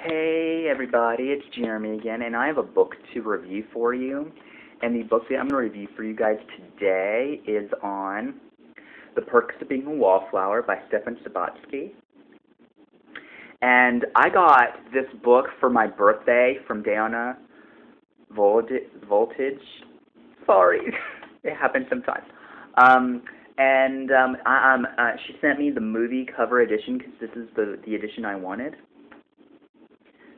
Hey everybody, it's Jeremy again, and I have a book to review for you. And the book that I'm going to review for you guys today is on The Perks of Being a Wallflower by Stefan Sabatsky. And I got this book for my birthday from Diana Voltage. Sorry, it happens sometimes. She sent me the movie cover edition because this is the edition I wanted.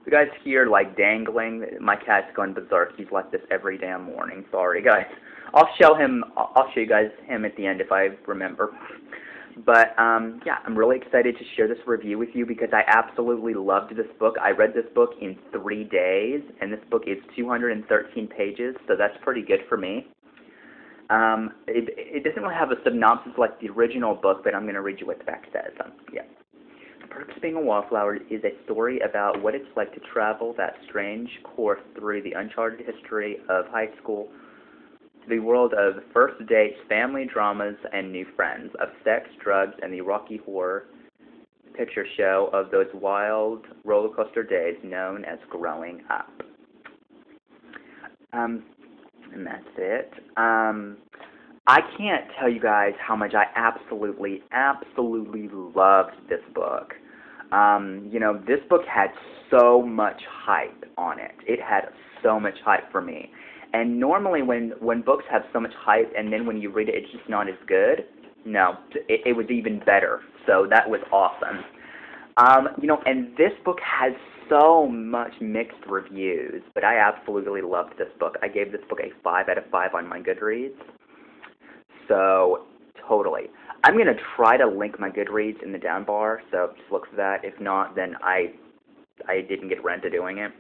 You guys hear like dangling. My cat's going berserk. He's like this every damn morning. Sorry, guys. I'll show you guys him at the end if I remember. But yeah, I'm really excited to share this review with you because I absolutely loved this book. I read this book in 3 days, and this book is 213 pages, so that's pretty good for me. It doesn't really have a synopsis like the original book, but I'm going to read you what the back says. Yeah. Perks of Being a Wallflower is a story about what it's like to travel that strange course through the uncharted history of high school to the world of first dates, family dramas, and new friends, of sex, drugs, and the Rocky Horror Picture Show of those wild roller coaster days known as growing up. And that's it. I can't tell you guys how much I absolutely loved this book. You know, this book had so much hype on it. It had so much hype for me. And normally when books have so much hype and then when you read it, it's just not as good. No, it was even better. So that was awesome. You know, and this book has so much mixed reviews, but I absolutely loved this book. I gave this book a 5 out of 5 on my Goodreads. So, totally. I'm going to try to link my Goodreads in the down bar, so just look for that. If not, then I didn't get around to doing it.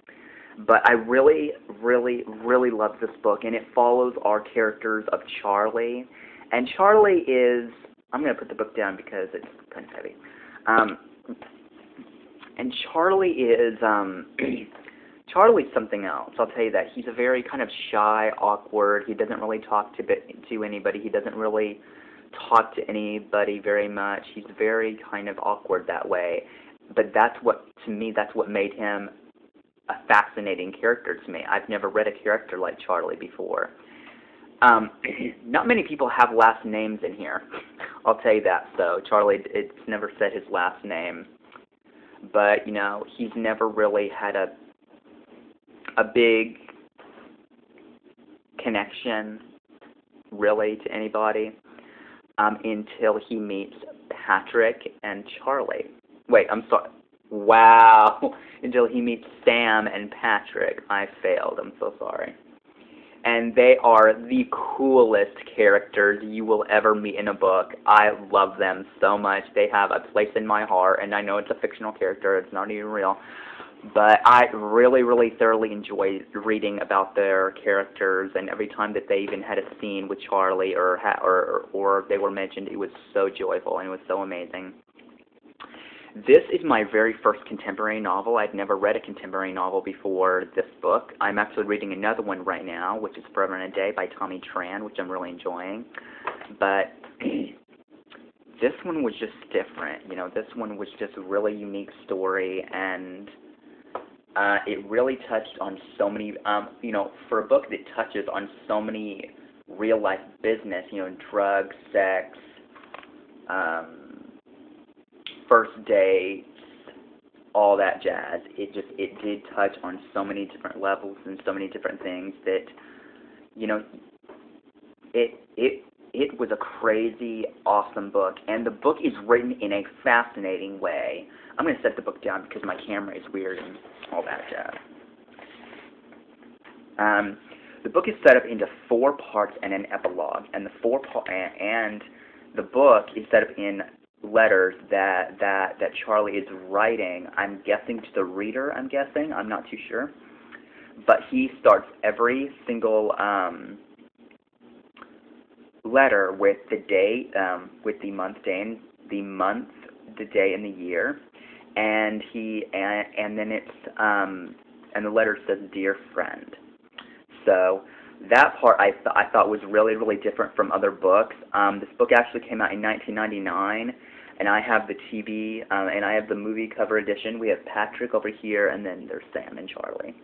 But I really love this book, and it follows our characters of Charlie. And Charlie is, I'm going to put the book down because it's kind of heavy. And Charlie is, Charlie's something else. I'll tell you that. He's a very kind of shy, awkward. He doesn't really talk to anybody. He doesn't really talk to anybody very much. He's very kind of awkward that way. But that's what, to me, that's what made him a fascinating character to me. I've never read a character like Charlie before. Not many people have last names in here. I'll tell you that. So Charlie, it's never said his last name. But, you know, he's never really had a big connection, really, to anybody until he meets Patrick and Charlie. Wait, I'm sorry. Wow. Until he meets Sam and Patrick. I failed. I'm so sorry. And they are the coolest characters you will ever meet in a book. I love them so much. They have a place in my heart, and I know it's a fictional character. It's not even real. But I really thoroughly enjoy reading about their characters, and every time that they even had a scene with Charlie or they were mentioned, it was so joyful and it was so amazing. This is my very first contemporary novel. I'd never read a contemporary novel before this book. I'm actually reading another one right now, which is Forever and a Day by Tommy Tran, which I'm really enjoying. But this one was just different. You know, this one was just a really unique story, and it really touched on so many, you know, for a book that touches on so many real-life business, you know, drugs, sex, first dates, all that jazz. It did touch on so many different levels and so many different things that, you know, it was a crazy, awesome book. And the book is written in a fascinating way. I'm going to set the book down because my camera is weird and all that jazz. The book is set up into 4 parts and an epilogue, and the book is set up in letters that Charlie is writing. I'm guessing to the reader. I'm not too sure, but he starts every single letter with the date, with the month, day, the day, and the year. And then it's and the letter says, "Dear friend." So that part I thought was really different from other books. This book actually came out in 1999, And I have the TV, and I have the movie cover edition. We have Patrick over here, and then there's Sam and Charlie.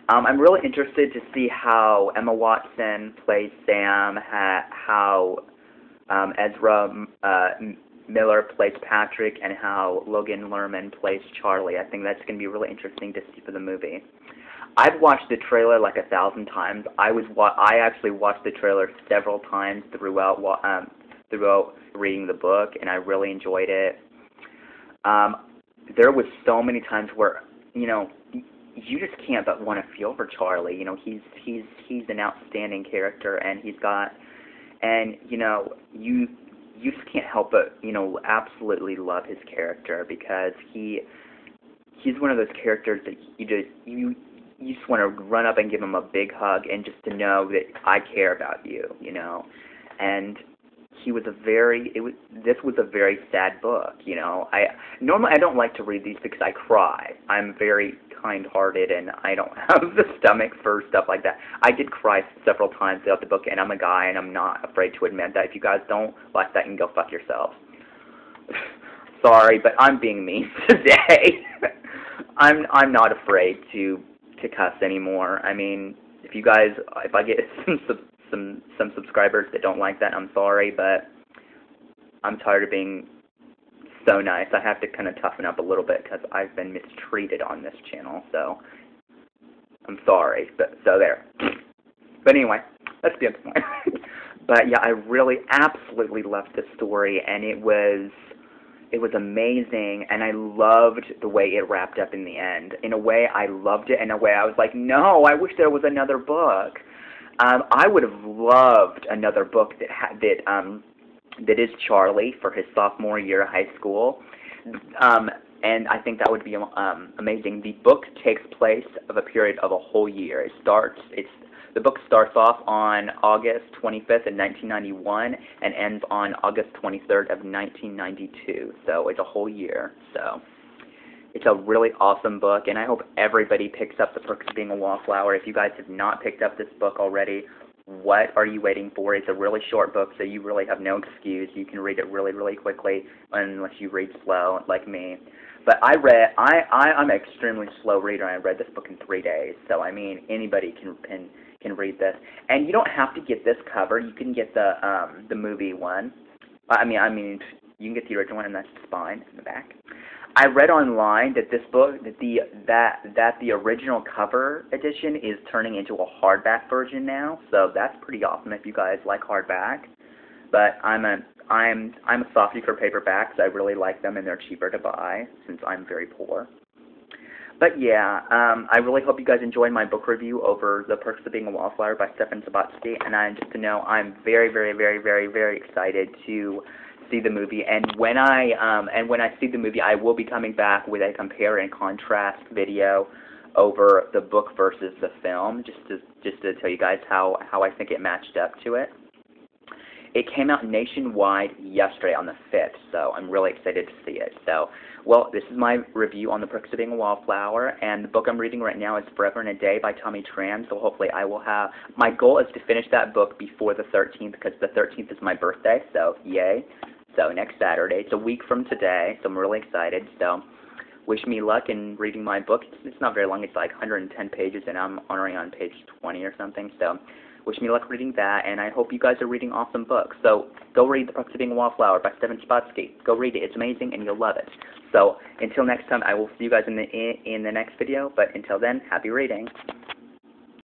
I'm really interested to see how Emma Watson plays Sam, how Ezra Miller plays Patrick, and how Logan Lerman plays Charlie. I think that's going to be really interesting to see for the movie. I've watched the trailer like 1,000 times. I actually watched the trailer several times throughout reading the book, and I really enjoyed it. There was so many times where, you know, you just can't but want to feel for Charlie. You know, he's an outstanding character, and you know, you just can't help but, you know, absolutely love his character, because he's one of those characters that you just want to run up and give him a big hug, and just to know that I care about you, you know. And this was a very sad book, you know. Normally I don't like to read these because I cry. I'm very kind-hearted, and I don't have the stomach for stuff like that. I did cry several times throughout the book, and I'm a guy, and I'm not afraid to admit that. If you guys don't like that, you can go fuck yourselves. Sorry, but I'm being mean today. I'm not afraid to cuss anymore. I mean, if I get some subscribers that don't like that, I'm sorry, but I'm tired of being so nice. I have to kind of toughen up a little bit because I've been mistreated on this channel, so I'm sorry. So there. But anyway, let's get to the point. But yeah, I really absolutely loved this story, and it was amazing, and I loved the way it wrapped up in the end. In a way, I loved it. In a way, I was like, no, I wish there was another book. I would have loved another book that is Charlie for his sophomore year of high school, and I think that would be amazing. The book takes place of a period of a whole year. The book starts off on August 25th of 1991 and ends on August 23rd of 1992. So it's a whole year. So it's a really awesome book, and I hope everybody picks up The Perks of Being a Wallflower. If you guys have not picked up this book already, what are you waiting for? It's a really short book, so you really have no excuse. You can read it really, really quickly, unless you read slow like me. But I'm an extremely slow reader, and I read this book in 3 days. So I mean, anybody can read this, and you don't have to get this cover. You can get the movie one. I mean, you can get the original one, and that's the spine in the back. I read online that this book, that the original cover edition is turning into a hardback version now. So that's pretty awesome if you guys like hardback. But I'm a softie for paperbacks. I really like them, and they're cheaper to buy since I'm very poor. But yeah, I really hope you guys enjoyed my book review over The Perks of Being a Wallflower by Stefan Sabatsky. And just to know, I'm very, very, very, very, very excited to see the movie. And when I see the movie, I will be coming back with a compare and contrast video over the book versus the film, just to tell you guys how I think it matched up to it. It came out nationwide yesterday on the 5th, so I'm really excited to see it. So, well, this is my review on The Perks of Being a Wallflower, and the book I'm reading right now is Forever in a Day by Tommy Tran, so hopefully I will have, my goal is to finish that book before the 13th, because the 13th is my birthday, so yay. So next Saturday, it's a week from today, so I'm really excited. So wish me luck in reading my book. It's not very long, it's like 110 pages, and I'm already on page 20 or something, so wish me luck reading that, and I hope you guys are reading awesome books. So go read The Perks of Being a Wallflower by Stefan Sabatsky. Go read it. It's amazing, and you'll love it. So until next time, I will see you guys in the next video, but until then, happy reading.